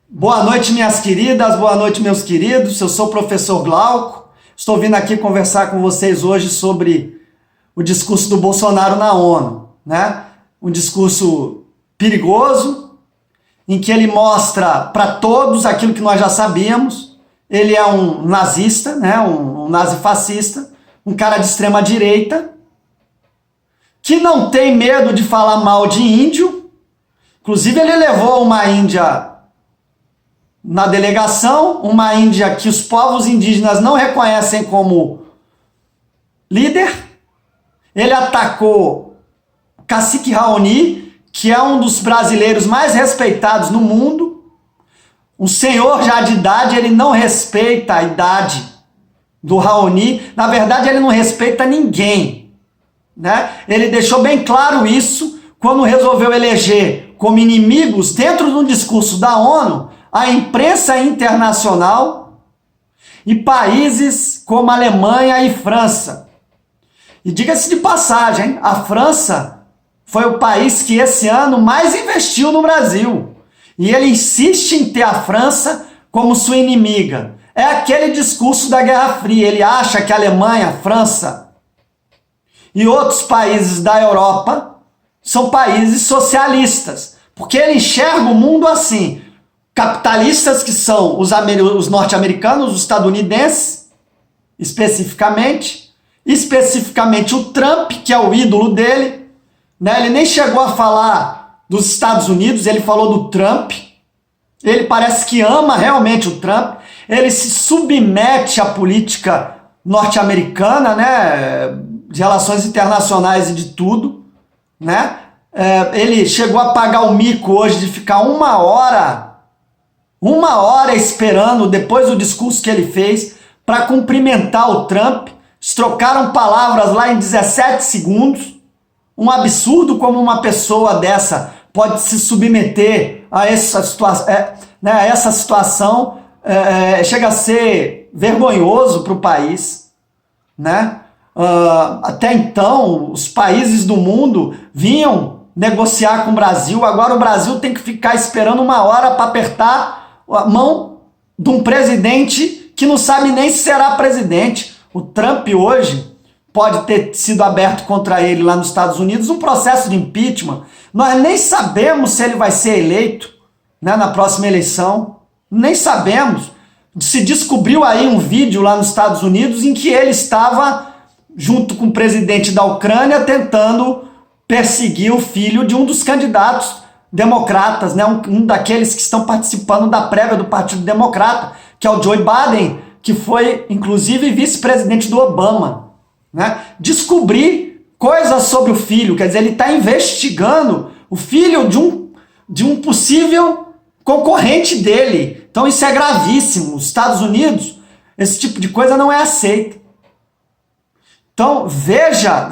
Boa noite, minhas queridas, boa noite, meus queridos. Eu sou o professor Glauco. Estou vindo aqui conversar com vocês hoje sobre o discurso do Bolsonaro na ONU, né? Um discurso perigoso, em que ele mostra para todos aquilo que nós já sabíamos. Ele é um nazista, né? Um nazifascista, um cara de extrema direita, que não tem medo de falar mal de índio. Inclusive, ele levou uma índia na delegação, uma Índia que os povos indígenas não reconhecem como líder. Ele atacou Cacique Raoni, que é um dos brasileiros mais respeitados no mundo. Um senhor já de idade, ele não respeita a idade do Raoni. Na verdade, ele não respeita ninguém, né? Ele deixou bem claro isso quando resolveu eleger como inimigos, dentro de um discurso da ONU, a imprensa internacional e países como Alemanha e França. E diga-se de passagem, a França foi o país que esse ano mais investiu no Brasil. E ele insiste em ter a França como sua inimiga. É aquele discurso da Guerra Fria. Ele acha que a Alemanha, a França e outros países da Europa são países socialistas. Porque ele enxerga o mundo assim. Capitalistas, que são os norte-americanos, os estadunidenses, especificamente o Trump, que é o ídolo dele, né? Ele nem chegou a falar dos Estados Unidos, ele falou do Trump. Ele parece que ama realmente o Trump. Ele se submete à política norte-americana, né? De relações internacionais e de tudo, né? Ele chegou a pagar o mico hoje de ficar uma hora esperando, depois do discurso que ele fez, para cumprimentar o Trump. Eles trocaram palavras lá em 17 segundos. Um absurdo como uma pessoa dessa pode se submeter a essa situação. Chega a ser vergonhoso para o país, né? Até então, os países do mundo vinham negociar com o Brasil. Agora o Brasil tem que ficar esperando uma hora para apertar a mão de um presidente que não sabe nem se será presidente. O Trump hoje pode ter sido aberto contra ele lá nos Estados Unidos um processo de impeachment. Nós nem sabemos se ele vai ser eleito, né, na próxima eleição. Nem sabemos. Se descobriu aí um vídeo lá nos Estados Unidos em que ele estava junto com o presidente da Ucrânia tentando perseguir o filho de um dos candidatos democratas, né? Um daqueles que estão participando da prévia do Partido Democrata, que é o Joe Biden, que foi, inclusive, vice-presidente do Obama, né? Descobrir coisas sobre o filho, quer dizer, ele está investigando o filho de um possível concorrente dele. Então isso é gravíssimo. Nos Estados Unidos, esse tipo de coisa não é aceito. Então veja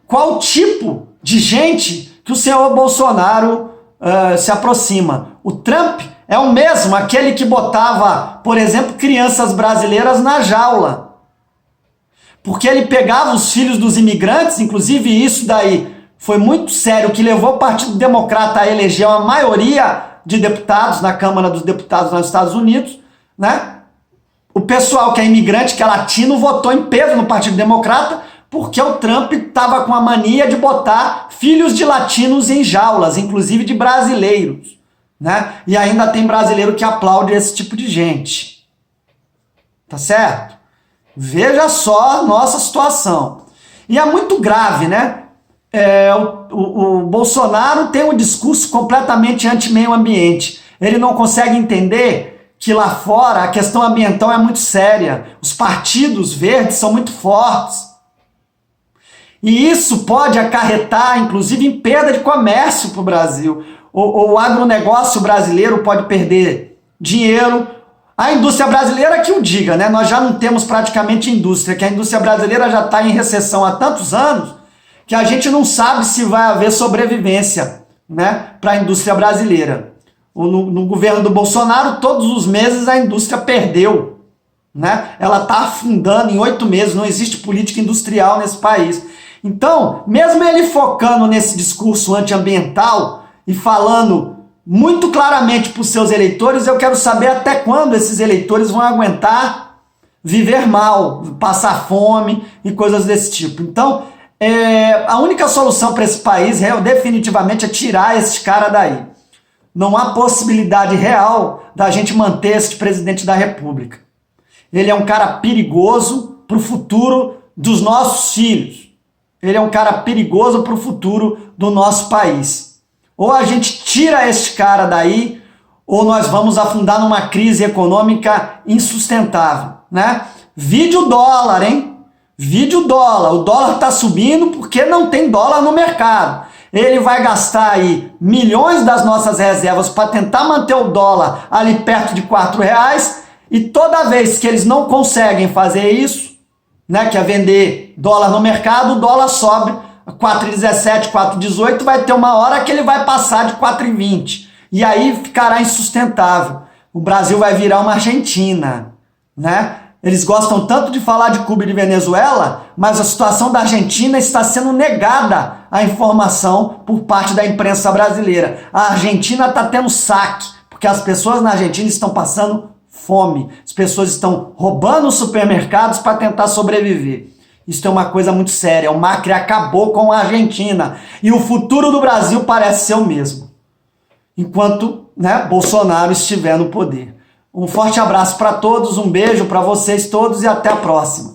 qual tipo de gente que o senhor Bolsonaro se aproxima. O Trump é o mesmo, aquele que botava, por exemplo, crianças brasileiras na jaula. Porque ele pegava os filhos dos imigrantes, inclusive isso daí foi muito sério, que levou o Partido Democrata a eleger uma maioria de deputados na Câmara dos Deputados nos Estados Unidos, né? O pessoal que é imigrante, que é latino, votou em peso no Partido Democrata, porque o Trump estava com a mania de botar filhos de latinos em jaulas, inclusive de brasileiros, né? E ainda tem brasileiro que aplaude esse tipo de gente. Tá certo? Veja só a nossa situação. E é muito grave, né? O Bolsonaro tem um discurso completamente anti-meio ambiente. Ele não consegue entender que lá fora a questão ambiental é muito séria. Os partidos verdes são muito fortes. E isso pode acarretar, inclusive, em perda de comércio para o Brasil. O agronegócio brasileiro pode perder dinheiro. A indústria brasileira que o diga, né? Nós já não temos praticamente indústria, que a indústria brasileira já está em recessão há tantos anos que a gente não sabe se vai haver sobrevivência, né, para a indústria brasileira. No governo do Bolsonaro, todos os meses a indústria perdeu, né? Ela está afundando em 8 meses, não existe política industrial nesse país. Então, mesmo ele focando nesse discurso antiambiental e falando muito claramente para os seus eleitores. Eu quero saber até quando esses eleitores vão aguentar viver mal, passar fome e coisas desse tipo. Então, a única solução para esse país definitivamente é tirar esse cara daí. Não há possibilidade real da gente manter este presidente da República. Ele é um cara perigoso para o futuro dos nossos filhos. Ele é um cara perigoso para o futuro do nosso país. Ou a gente tira este cara daí, ou nós vamos afundar numa crise econômica insustentável, né? Vide o dólar, hein? Vide o dólar. O dólar está subindo porque não tem dólar no mercado. Ele vai gastar aí milhões das nossas reservas para tentar manter o dólar ali perto de R$4, e toda vez que eles não conseguem fazer isso, né, que é vender dólar no mercado, o dólar sobe a 4,17, 4,18, vai ter uma hora que ele vai passar de 4,20. E aí ficará insustentável. O Brasil vai virar uma Argentina, né? Eles gostam tanto de falar de Cuba e de Venezuela, mas a situação da Argentina está sendo negada a informação por parte da imprensa brasileira. A Argentina está tendo saque, porque as pessoas na Argentina estão passando fome. As pessoas estão roubando os supermercados para tentar sobreviver. Isso é uma coisa muito séria. O Macri acabou com a Argentina. E o futuro do Brasil parece ser o mesmo, enquanto, né, Bolsonaro estiver no poder. Um forte abraço para todos, um beijo para vocês todos e até a próxima.